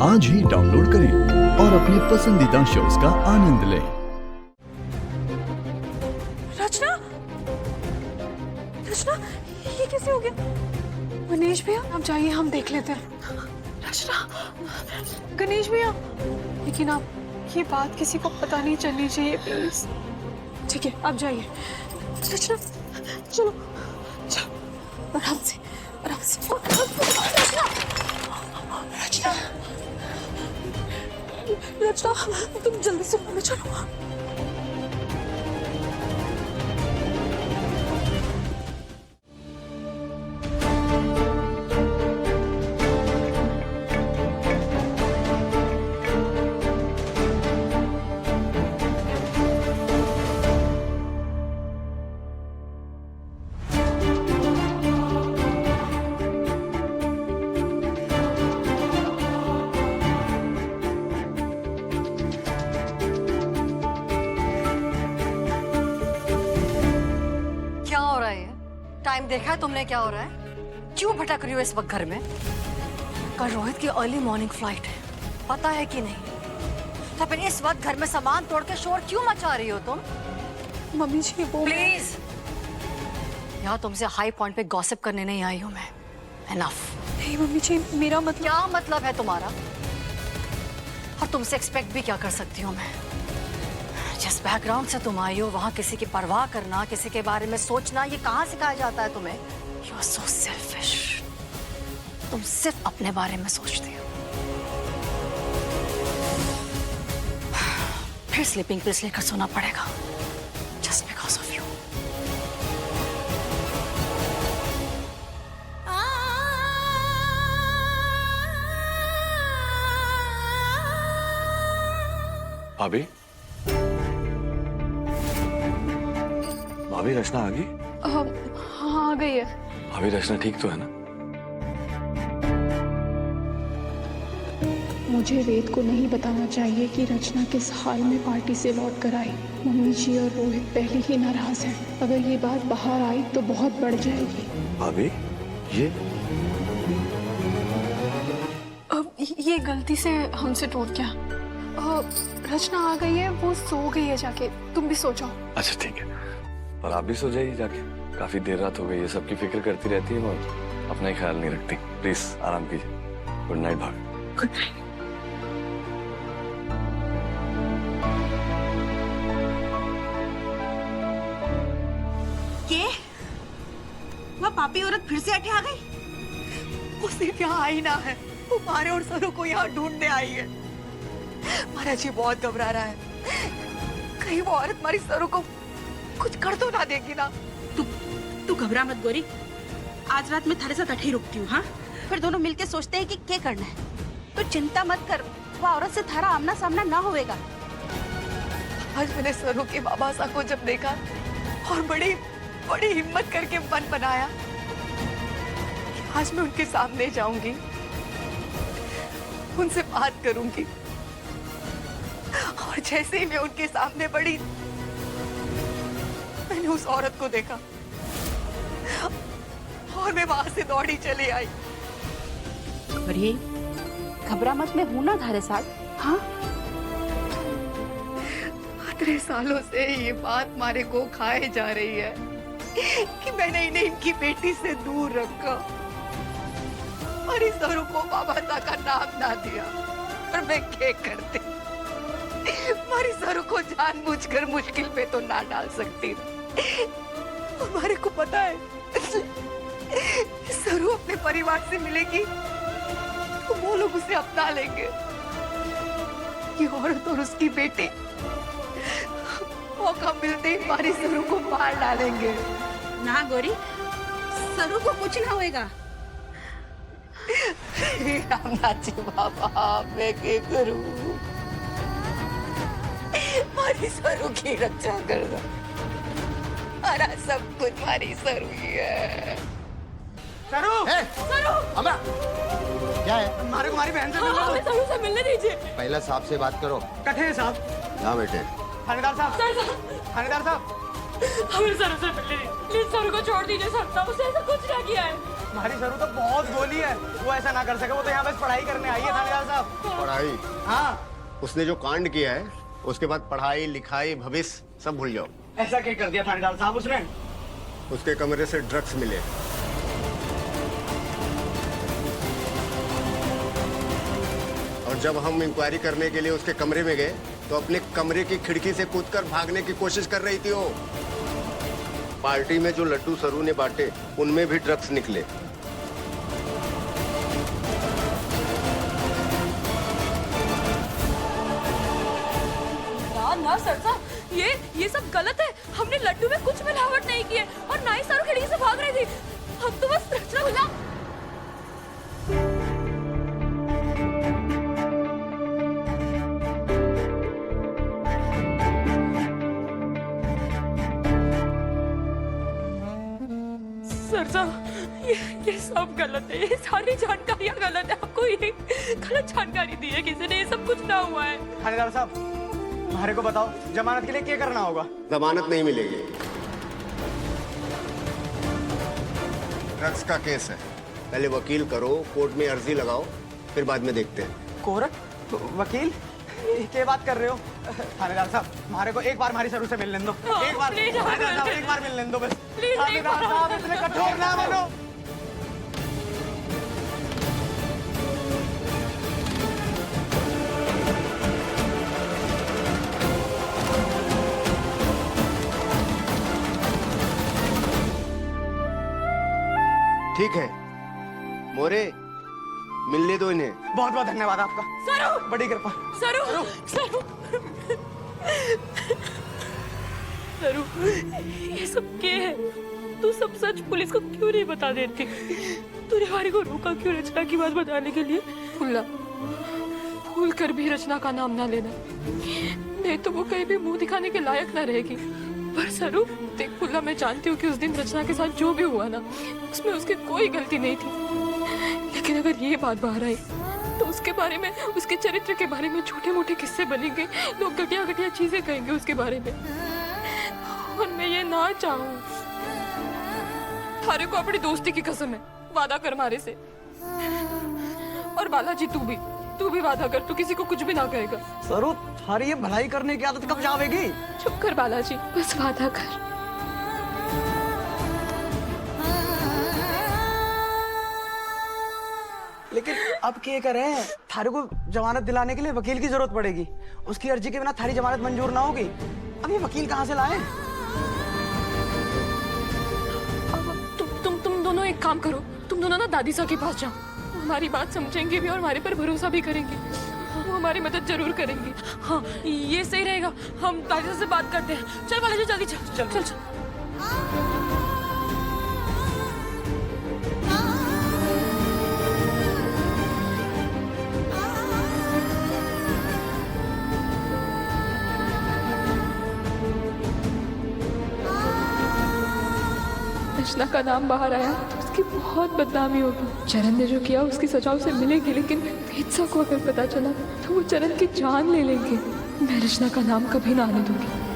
आज ही डाउनलोड करें और अपने पसंदीदा शोज का आनंद लें। रचना, रचना, ये कैसे हो गया? गणेश भैया, आप जाइए, हम देख लेते हैं। रचना, गणेश भैया, लेकिन आप ये बात किसी को पता नहीं चलनी चाहिए प्लीज। ठीक है, आप जाइए। रचना, चलो, चलो, आराम से, आराम से। रचना, रचना, रचना, तुम जल्दी से रूम में चलो। टाइम देखा है तुमने क्या हो रहा है? क्यों भटक रही हो इस वक्त घर में? कल रोहित की अर्ली मॉर्निंग फ्लाइट है, पता है कि नहीं? तो फिर इस वक्त घर में सामान तोड़ के शोर क्यों मचा रही हो तुम? मम्मी जी वो प्लीज, यहाँ तुमसे हाई पॉइंट पे गॉसिप करने नहीं आई हूँ मैं। एनफ। नहीं मम्मी जी, मेरा मतलब। क्या मतलब है तुम्हारा? और तुमसे एक्सपेक्ट भी क्या कर सकती हूँ मैं? जिस बैकग्राउंड से तुम आई हो वहां किसी की परवाह करना, किसी के बारे में सोचना, ये कहाँ सिखाया जाता है तुम्हें? You are so selfish. तुम सिर्फ अपने बारे में सोचती हो। फिर स्लीपिंग पिल्स लेकर सोना पड़ेगा just because of you. भाभी, भाभी रचना आ गई? हाँ, आ गई है। भाभी रचना ठीक तो है ना? मुझे वेद को नहीं बताना चाहिए कि रचना किस हाल में पार्टी से लौट कर आई। मम्मी जी और रोहित पहले ही नाराज हैं। अगर ये बात बाहर आई तो बहुत बढ़ जाएगी। भाभी, ये ये गलती से हमसे टूट गया। रचना आ गई है, वो सो गई है जाके, तुम भी सो जाओ। अच्छा ठीक है, पर आप भी सो जाइए जाके। काफी देर रात हो गई है, सबकी फिक्र करती रहती है और अपना ही ख्याल नहीं रखती। प्लीज आराम कीजिए। गुड नाइट भाभी। Good night. के? वह पापी औरत फिर से अठे आ गई? वो सिर्फ यहाँ आई ना है, वो मारे और सरों को यहाँ ढूंढने आई है। महाराज जी बहुत घबरा रहा है, कहीं वो औरत हमारी सरों को कुछ कर तो ना देगी ना। तू घबरा मत गोरी, आज रात मैं थारे साथ अठे ही रुकती हूँ। हाँ, फिर दोनों मिलके सोचते हैं कि क्या करना है। तो चिंता मत कर, वो औरत से थारा आमना सामना ना होएगा। आज मैंने सरों के बाबा सा को जब देखा और बड़ी बड़ी हिम्मत करके मन बनाया कि आज मैं उनके सामने जाऊंगी, उनसे बात करूंगी। और जैसे ही मैं उनके सामने बढ़ी, मैंने उस औरत को देखा और मैं वहां से दौड़ी चली आई। अरे घबरा मत, मैं हूं ना थारे साथ। हाँ, इतने सालों से ये बात मारे को खाए जा रही है कि मैंने इन्हें इनकी बेटी से दूर रखा और इस औरों को बाबा सा का नाम ना दिया। और मैं क्या करती? हमारी सरों को जानबूझकर मुश्किल पे तो ना डाल सकती। हमारे को पता है सरू अपने परिवार से मिलेगी तो वो लोग उसे अपना लेंगे। ये औरत और उसकी बेटी मौका मिलते ही हमारी सरू को मार डालेंगे। ना गोरी, सरू को कुछ ना होएगा। रामनाथ जी बाबा, मैं क्या करूं? हमारी सरू की रक्षा करना, हमारा सब कुछ हमारी सरू ही है। सरू! सरू! अमरा! क्या है? हमारे को हमारी बहन से मिलने दो। सरू से मिलने दीजिए। पहले साहब से बात करो। कठे साहब। ना बेटे। थानेदार साहब। थानेदार साहब। हमें सरू से मिलने दीजिए। प्लीज सरू को छोड़ दीजिए सर, उसने ऐसा कुछ ना किया है। हमारी सरू तो बहुत गोली है, वो ऐसा ना कर सके। वो तो यहाँ बस पढ़ाई करने आई है थानेदार साहब। पढ़ाई? हाँ। उसने जो कांड किया है उसके बाद पढ़ाई लिखाई भविष्य सब भूल जाओ। ऐसा क्या कर दिया थानेदार साहब उसने? उसके कमरे से ड्रग्स मिले। और जब हम इंक्वायरी करने के लिए उसके कमरे में गए तो अपने कमरे की खिड़की से कूदकर भागने की कोशिश कर रही थी वो। पार्टी में जो लड्डू सरू ने बांटे उनमें भी ड्रग्स निकले। ना सरसा, ये सब गलत है। हमने लड्डू में कुछ मिलावट नहीं की है और ना ही सारू खिड़की से भाग रही थी। हम तो बस रचना खुला। सरसा, ये सब गलत है। ये सारी जानकारियाँ गलत है। आपको ये गलत जानकारी दी है किसी ने। ये सब कुछ ना हुआ है। थानेदार साहब, हमारे को बताओ जमानत के लिए क्या करना होगा? जमानत नहीं मिलेगी। ड्रग्स का केस है, पहले वकील करो, कोर्ट में अर्जी लगाओ, फिर बाद में देखते हैं। कोर्ट? वकील? क्या बात कर रहे हो? थानेदार साहब, हमारे को एक बार हमारी सरू से मिलने दो। एक बार थानेदार साहब, एक बार मिलने दो बस। थानेदार साहब, इतने कठोर ना बनो। ठीक है मोरे, मिलने दो इन्हें। बहुत बहुत धन्यवाद आपका। सरू! बड़ी कृपा। सरू! सरू! सरू, ये सब क्या है? तू सब सच पुलिस को क्यों नहीं बता देती? तूने हमारे को रोका क्यों रचना की बात बताने के लिए? फुल्ला, भूल कर भी रचना का नाम ना लेना, नहीं तो वो कहीं भी मुंह दिखाने के लायक ना रहेगी। पर सरू देख फुल्ला, मैं जानती हूँ कि उस दिन रचना के साथ जो भी हुआ ना, उसमें उसकी कोई गलती नहीं थी। लेकिन अगर ये बात बाहर आई तो उसके बारे में, उसके चरित्र के बारे में छोटे मोटे किस्से बनेंगे। लोग घटिया घटिया चीजें कहेंगे उसके बारे में, और मैं ये ना चाहूँ। थारे को अपनी दोस्ती की कसम है, वादा कर मारे से। और बालाजी तू भी वादा कर, तू किसी को कुछ भी ना कहेगा। सरू, थारी ये भलाई करने की आदत कब जावेगी? चुप कर बालाजी, बस वादा कर। लेकिन अब क्या करें? थारे को जमानत दिलाने के लिए वकील की जरूरत पड़ेगी। उसकी अर्जी के बिना थारी जमानत मंजूर ना होगी। अब ये वकील कहाँ से लाएं? तुम दोनों एक काम करो, तुम दोनों ना दादी साहब के पास जाओ। हमारी बात समझेंगे भी और हमारे पर भरोसा भी करेंगे। वो हमारी मदद जरूर करेंगे। हाँ, ये सही रहेगा। हम दादी साहब से बात करते हैं। चल बालाजी, जल्दी चल चल चल। रचना का नाम बाहर आया तो उसकी बहुत बदनामी होगी। चरण ने जो किया उसकी सजा उसे मिलेगी, लेकिन वेदसा को अगर पता चला तो वो चरण की जान ले लेंगे। मैं रचना का नाम कभी ना आने दूंगी।